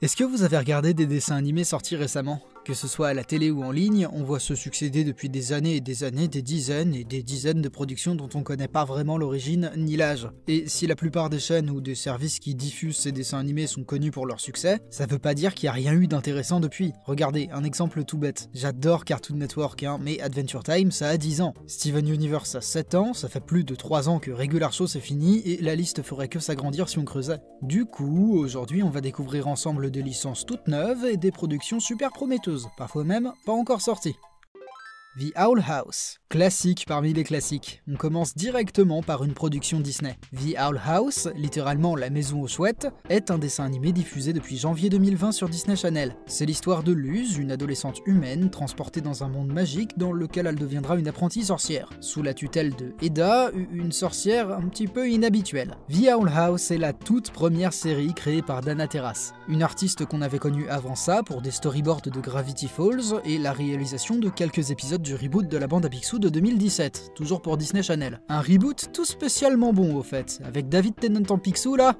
Est-ce que vous avez regardé des dessins animés sortis récemment? Que ce soit à la télé ou en ligne, on voit se succéder depuis des années, des dizaines et des dizaines de productions dont on connaît pas vraiment l'origine ni l'âge. Et si la plupart des chaînes ou des services qui diffusent ces dessins animés sont connus pour leur succès, ça veut pas dire qu'il y a rien eu d'intéressant depuis. Regardez, un exemple tout bête. J'adore Cartoon Network, mais Adventure Time, ça a 10 ans. Steven Universe a 7 ans, ça fait plus de 3 ans que Regular Show c'est fini, et la liste ferait que s'agrandir si on creusait. Du coup, aujourd'hui on va découvrir ensemble des licences toutes neuves et des productions super prometteuses. Parfois même pas encore sorti. The Owl House. Classique parmi les classiques. On commence directement par une production Disney. The Owl House, littéralement la maison aux chouettes, est un dessin animé diffusé depuis janvier 2020 sur Disney Channel. C'est l'histoire de Luz, une adolescente humaine transportée dans un monde magique dans lequel elle deviendra une apprentie sorcière, sous la tutelle de Eda, une sorcière un petit peu inhabituelle. The Owl House est la toute première série créée par Dana Terrace, une artiste qu'on avait connue avant ça pour des storyboards de Gravity Falls et la réalisation de quelques épisodes du reboot de la bande à Picsou de 2017, toujours pour Disney Channel. Un reboot tout spécialement bon au fait, avec David Tennant en Picsou là.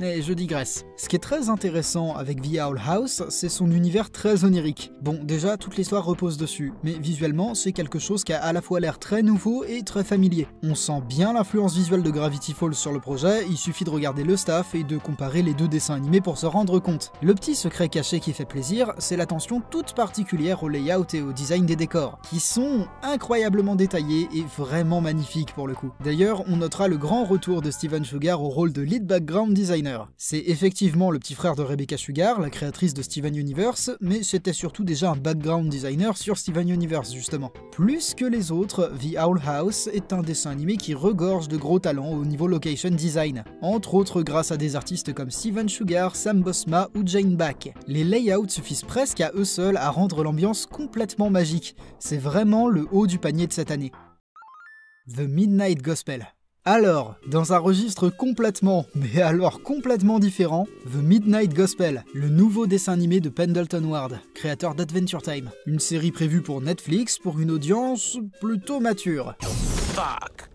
Mais je digresse. Ce qui est très intéressant avec The Owl House, c'est son univers très onirique. Bon, déjà, toute l'histoire repose dessus, mais visuellement, c'est quelque chose qui a à la fois l'air très nouveau et très familier. On sent bien l'influence visuelle de Gravity Falls sur le projet, il suffit de regarder le staff et de comparer les deux dessins animés pour se rendre compte. Le petit secret caché qui fait plaisir, c'est l'attention toute particulière au layout et au design des décors, qui sont incroyablement détaillés et vraiment magnifiques pour le coup. D'ailleurs, on notera le grand retour de Steven Sugar au rôle de lead background designer. C'est effectivement le petit frère de Rebecca Sugar, la créatrice de Steven Universe, mais c'était surtout déjà un background designer sur Steven Universe justement. Plus que les autres, The Owl House est un dessin animé qui regorge de gros talents au niveau location design, entre autres grâce à des artistes comme Steven Sugar, Sam Bosma ou Jane Bach. Les layouts suffisent presque à eux seuls à rendre l'ambiance complètement magique. C'est vraiment le haut du panier de cette année. The Midnight Gospel. Alors, dans un registre complètement différent, The Midnight Gospel, le nouveau dessin animé de Pendleton Ward, créateur d'Adventure Time. Une série prévue pour Netflix pour une audience plutôt mature. Fuck.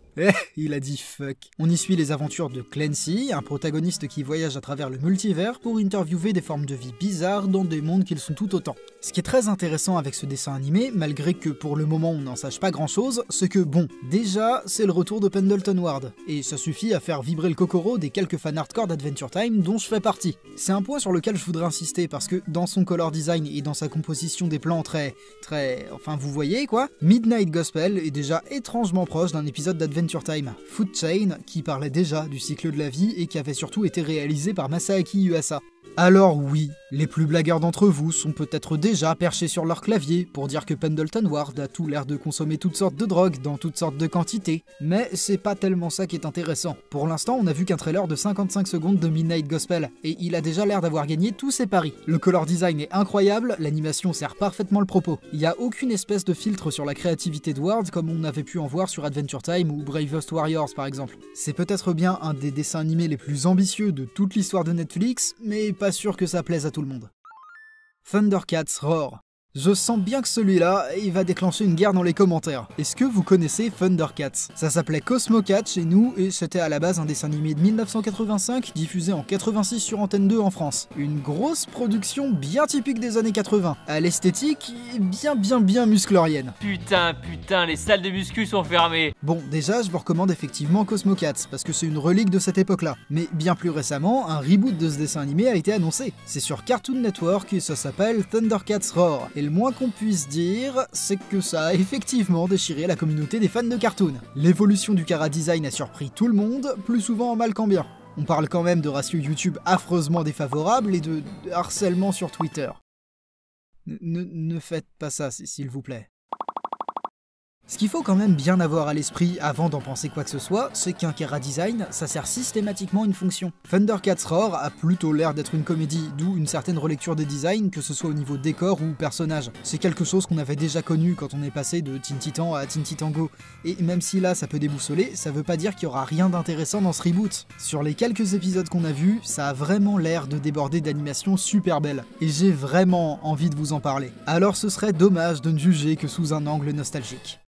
Il a dit fuck. On y suit les aventures de Clancy, un protagoniste qui voyage à travers le multivers pour interviewer des formes de vie bizarres dans des mondes qu'ils sont tout autant. Ce qui est très intéressant avec ce dessin animé, malgré que pour le moment on n'en sache pas grand chose, c'est que bon, déjà c'est le retour de Pendleton Ward, et ça suffit à faire vibrer le cocoro des quelques fans hardcore d'Adventure Time dont je fais partie. C'est un point sur lequel je voudrais insister parce que dans son color design et dans sa composition des plans enfin vous voyez quoi, Midnight Gospel est déjà étrangement proche d'un épisode d'Adventure Time, Food Chain, qui parlait déjà du cycle de la vie et qui avait surtout été réalisé par Masaaki Yuasa. Alors oui, les plus blagueurs d'entre vous sont peut-être déjà perchés sur leur clavier pour dire que Pendleton Ward a tout l'air de consommer toutes sortes de drogues dans toutes sortes de quantités, mais c'est pas tellement ça qui est intéressant. Pour l'instant, on a vu qu'un trailer de 55 secondes de Midnight Gospel, et il a déjà l'air d'avoir gagné tous ses paris. Le color design est incroyable, l'animation sert parfaitement le propos. Il y a aucune espèce de filtre sur la créativité de Ward comme on avait pu en voir sur Adventure Time ou Bravest Warriors par exemple. C'est peut-être bien un des dessins animés les plus ambitieux de toute l'histoire de Netflix, mais pas sûr que ça plaise à tout le monde. Thundercats Roar. Je sens bien que celui-là, il va déclencher une guerre dans les commentaires. Est-ce que vous connaissez Thundercats? Ça s'appelait Cosmo Cat chez nous et c'était à la base un dessin animé de 1985 diffusé en 86 sur Antenne 2 en France. Une grosse production bien typique des années 80, à l'esthétique bien musclorienne. Putain, les salles de muscu sont fermées. Bon, déjà, je vous recommande effectivement Cosmo Cats, parce que c'est une relique de cette époque-là. Mais bien plus récemment, un reboot de ce dessin animé a été annoncé. C'est sur Cartoon Network et ça s'appelle Thundercats Roar. Et le moins qu'on puisse dire, c'est que ça a effectivement déchiré la communauté des fans de cartoon. L'évolution du chara-design a surpris tout le monde, plus souvent en mal qu'en bien. On parle quand même de ratios YouTube affreusement défavorables et de harcèlement sur Twitter. Ne faites pas ça, s'il vous plaît. Ce qu'il faut quand même bien avoir à l'esprit avant d'en penser quoi que ce soit, c'est qu'un chara-design, ça sert systématiquement une fonction. Thundercats Roar a plutôt l'air d'être une comédie, d'où une certaine relecture des designs, que ce soit au niveau décor ou personnage. C'est quelque chose qu'on avait déjà connu quand on est passé de Teen Titan à Teen Titan Go. Et même si là ça peut déboussoler, ça veut pas dire qu'il y aura rien d'intéressant dans ce reboot. Sur les quelques épisodes qu'on a vus, ça a vraiment l'air de déborder d'animations super belles. Et j'ai vraiment envie de vous en parler. Alors ce serait dommage de ne juger que sous un angle nostalgique.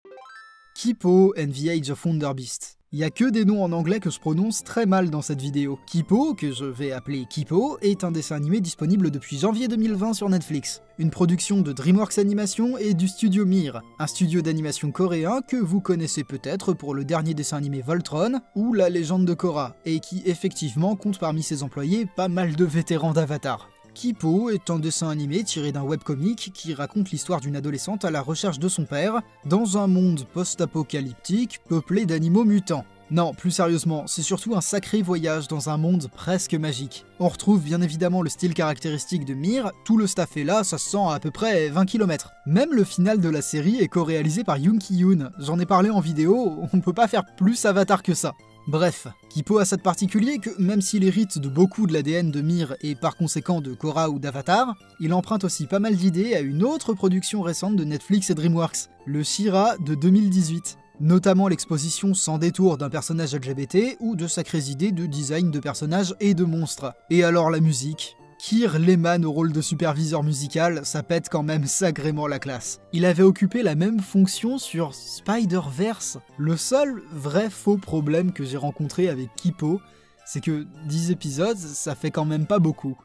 Kipo and the Age of Wonder Beast. Il y a que des noms en anglais que je prononce très mal dans cette vidéo. Kippo, que je vais appeler Kippo, est un dessin animé disponible depuis janvier 2020 sur Netflix. Une production de DreamWorks Animation et du studio Mir, un studio d'animation coréen que vous connaissez peut-être pour le dernier dessin animé Voltron ou La Légende de Korra, et qui effectivement compte parmi ses employés pas mal de vétérans d'Avatar. Kippo est un dessin animé tiré d'un webcomic qui raconte l'histoire d'une adolescente à la recherche de son père dans un monde post-apocalyptique peuplé d'animaux mutants. Non, plus sérieusement, c'est surtout un sacré voyage dans un monde presque magique. On retrouve bien évidemment le style caractéristique de Mir, tout le staff est là, ça se sent à peu près 20 km. Même le final de la série est co-réalisé par Yoon Ki-yoon, j'en ai parlé en vidéo, on peut pas faire plus Avatar que ça. Bref, Kippo a cette particulier que même s'il hérite de beaucoup de l'ADN de Mir et par conséquent de Korra ou d'Avatar, il emprunte aussi pas mal d'idées à une autre production récente de Netflix et DreamWorks, le She-Ra de 2018. Notamment l'exposition sans détour d'un personnage LGBT ou de sacrées idées de design de personnages et de monstres. Et alors la musique ? Keir Lehman au rôle de superviseur musical, ça pète quand même sacrément la classe. Il avait occupé la même fonction sur Spider-Verse. Le seul vrai faux problème que j'ai rencontré avec Kippo, c'est que 10 épisodes, ça fait quand même pas beaucoup.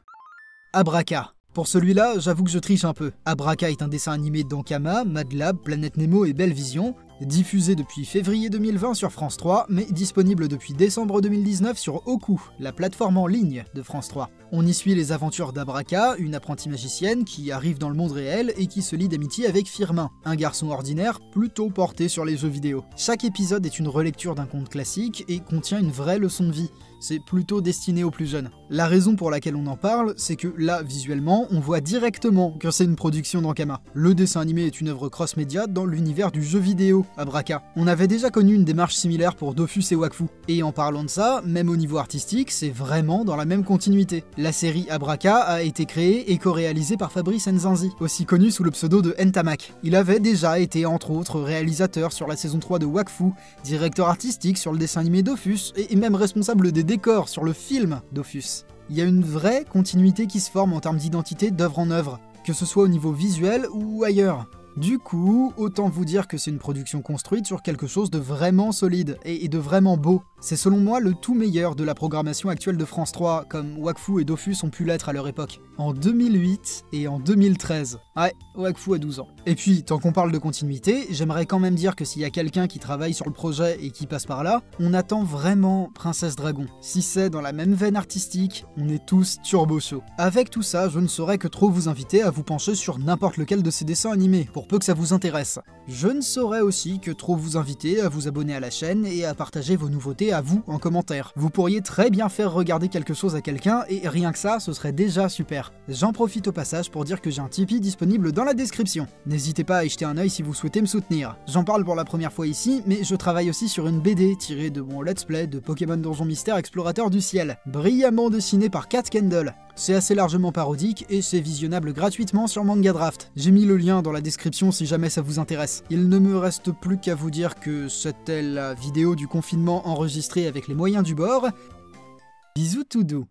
Abraka. Pour celui-là, j'avoue que je triche un peu. Abraka est un dessin animé d'Ankama, Mad Lab, Planète Nemo et Belle Vision, diffusé depuis février 2020 sur France 3, mais disponible depuis décembre 2019 sur Oku, la plateforme en ligne de France 3. On y suit les aventures d'Abraka, une apprentie magicienne qui arrive dans le monde réel et qui se lie d'amitié avec Firmin, un garçon ordinaire plutôt porté sur les jeux vidéo. Chaque épisode est une relecture d'un conte classique et contient une vraie leçon de vie. C'est plutôt destiné aux plus jeunes. La raison pour laquelle on en parle, c'est que là, visuellement, on voit directement que c'est une production d'Ankama. Le dessin animé est une œuvre cross-média dans l'univers du jeu vidéo, Abraka. On avait déjà connu une démarche similaire pour Dofus et Wakfu. Et en parlant de ça, même au niveau artistique, c'est vraiment dans la même continuité. La série Abraka a été créée et co-réalisée par Fabrice Nzanzi, aussi connu sous le pseudo de Ntamak. Il avait déjà été entre autres réalisateur sur la saison 3 de Wakfu, directeur artistique sur le dessin animé Dofus, et même responsable des décors sur le film Dofus. Il y a une vraie continuité qui se forme en termes d'identité d'œuvre en œuvre, que ce soit au niveau visuel ou ailleurs. Du coup, autant vous dire que c'est une production construite sur quelque chose de vraiment solide et de vraiment beau. C'est selon moi le tout meilleur de la programmation actuelle de France 3, comme Wakfu et Dofus ont pu l'être à leur époque. En 2008 et en 2013. Ouais, Wakfu a 12 ans. Et puis, tant qu'on parle de continuité, j'aimerais quand même dire que s'il y a quelqu'un qui travaille sur le projet et qui passe par là, on attend vraiment Princesse Dragon. Si c'est dans la même veine artistique, on est tous turbo chauds. Avec tout ça, je ne saurais que trop vous inviter à vous pencher sur n'importe lequel de ces dessins animés, pour peu que ça vous intéresse. Je ne saurais aussi que trop vous inviter à vous abonner à la chaîne et à partager vos nouveautés à vous en commentaire. Vous pourriez très bien faire regarder quelque chose à quelqu'un et rien que ça, ce serait déjà super. J'en profite au passage pour dire que j'ai un Tipeee disponible dans la description. N'hésitez pas à y jeter un œil si vous souhaitez me soutenir. J'en parle pour la première fois ici, mais je travaille aussi sur une BD tirée de mon let's play de Pokémon Donjon Mystère Explorateur du Ciel, brillamment dessinée par Cat Kendall. C'est assez largement parodique et c'est visionnable gratuitement sur Manga Draft. J'ai mis le lien dans la description si jamais ça vous intéresse. Il ne me reste plus qu'à vous dire que c'était la vidéo du confinement enregistrée avec les moyens du bord. Bisous tout doux.